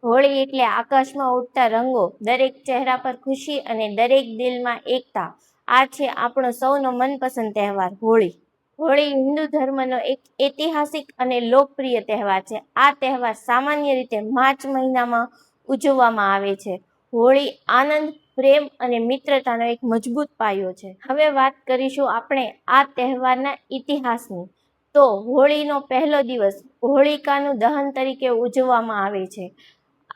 હોળી એટલે આકાશમાં ઉડતા રંગો, દરેક ચહેરા પર ખુશી અને દરેક દિલમાં એકતા. આ છે આપણો સૌનો મનપસંદ તહેવાર હોળી. હોળી હિન્દુ ધર્મનો એક ઐતિહાસિક અને લોકપ્રિય તહેવાર છે. આ તહેવાર સામાન્ય રીતે માર્ચ મહિનામાં ઉજવવામાં આવે છે. હોળી આનંદ, પ્રેમ અને મિત્રતાનો એક મજબૂત પાયો છે. હવે વાત કરીશું આપણે આ તહેવારના ઇતિહાસની. તો હોળીનો પહેલો દિવસ હોળિકાનું દહન તરીકે ઉજવવામાં આવે છે.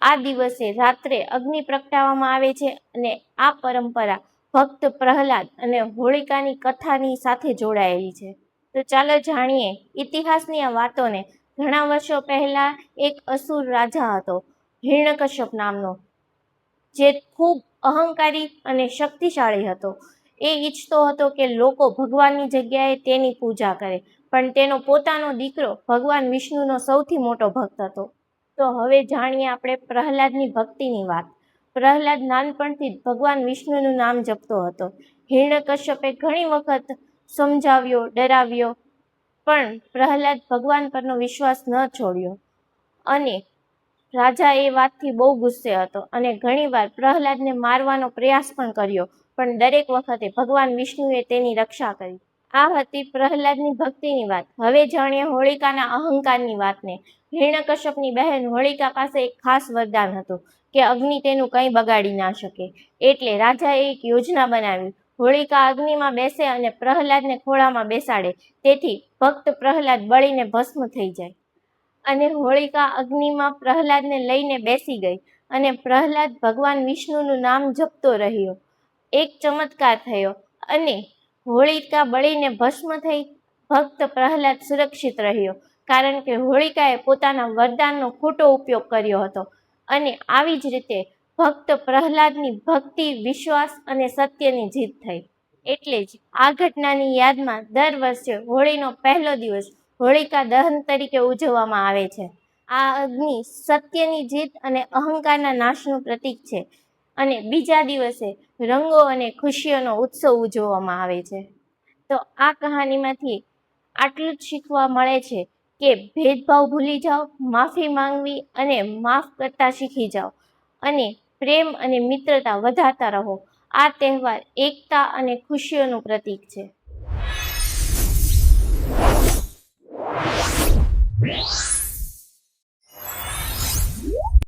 આ દિવસે રાત્રે અગ્નિ પ્રગટાવવામાં આવે છે અને આ પરંપરા ભક્ત પ્રહલાદ અને હોળિકાની કથાની સાથે જોડાયેલી છે. તો ચાલો જાણીએ ઇતિહાસની આ વાતોને. ઘણા વર્ષો પહેલા એક અસુર રાજા હતો, હિરણ્યકશ્યપ નામનો, જે ખૂબ અહંકારી અને શક્તિશાળી હતો. એ ઈચ્છતો હતો કે લોકો ભગવાનની જગ્યાએ તેની પૂજા કરે, પણ તેનો પોતાનો દીકરો ભગવાન વિષ્ણુનો સૌથી મોટો ભક્ત હતો. તો હવે જાણીએ આપણે પ્રહલાદની ભક્તિની વાત. પ્રહલાદ નાનપણથી જ ભગવાન વિષ્ણુનું નામ જપતો હતો. હિરણ્યકશ્યપે ઘણી વખત સમજાવ્યો, ડરાવ્યો, પણ પ્રહલાદ ભગવાન પરનો વિશ્વાસ ન છોડ્યો અને રાજા એ વાતથી બહુ ગુસ્સે હતો અને ઘણીવાર પ્રહલાદને મારવાનો પ્રયાસ પણ કર્યો, પણ દરેક વખતે ભગવાન વિષ્ણુએ તેની રક્ષા કરી. આ હતી પ્રહલાદની ભક્તિની વાત. હવે જાણીએ હોળિકાના અહંકારની વાતને. હિરણ્યકશ્યપની બહેન હોળિકા પાસે એક ખાસ વરદાન હતું કે અગ્નિ તેનું કંઈ બગાડી ના શકે. એટલે રાજાએ એક યોજના બનાવી. હોળિકા અગ્નિમાં બેસે અને પ્રહલાદને ખોળામાં બેસાડે, તેથી ભક્ત પ્રહલાદ બળીને ભસ્મ થઈ જાય. અને હોળિકા અગ્નિમાં પ્રહલાદને લઈને બેસી ગઈ અને પ્રહલાદ ભગવાન વિષ્ણુનું નામ જપતો રહ્યો. એક ચમત્કાર થયો અને હોળિકા બળીને ભસ્મ થઈ. ભક્ત પ્રહલાદ સુરક્ષિત રહ્યો, કારણ કે હોળિકાએ પોતાના વરદાનનો ખોટો ઉપયોગ કર્યો હતો. અને આવી જ રીતે ભક્ત પ્રહલાદની ભક્તિ, વિશ્વાસ અને સત્યની જીત થઈ. એટલે જ આ ઘટનાની યાદમાં દર વર્ષે હોળીનો પહેલો દિવસ હોળિકા દહન તરીકે ઉજવવામાં આવે છે. આ અગ્નિ સત્યની જીત અને અહંકારના નાશનું પ્રતીક છે. અને બીજા દિવસે રંગો અને ખુશીઓનો ઉત્સવ ઉજવવામાં આવે છે. તો આ કહાનીમાંથી આટલું જ શીખવા મળે છે કે ભેદભાવ ભૂલી જાઓ, માફી માંગવી અને માફ કરતા શીખી જાઓ અને પ્રેમ અને મિત્રતા વધારતા રહો. આ તહેવાર એકતા અને ખુશીઓનું પ્રતીક છે.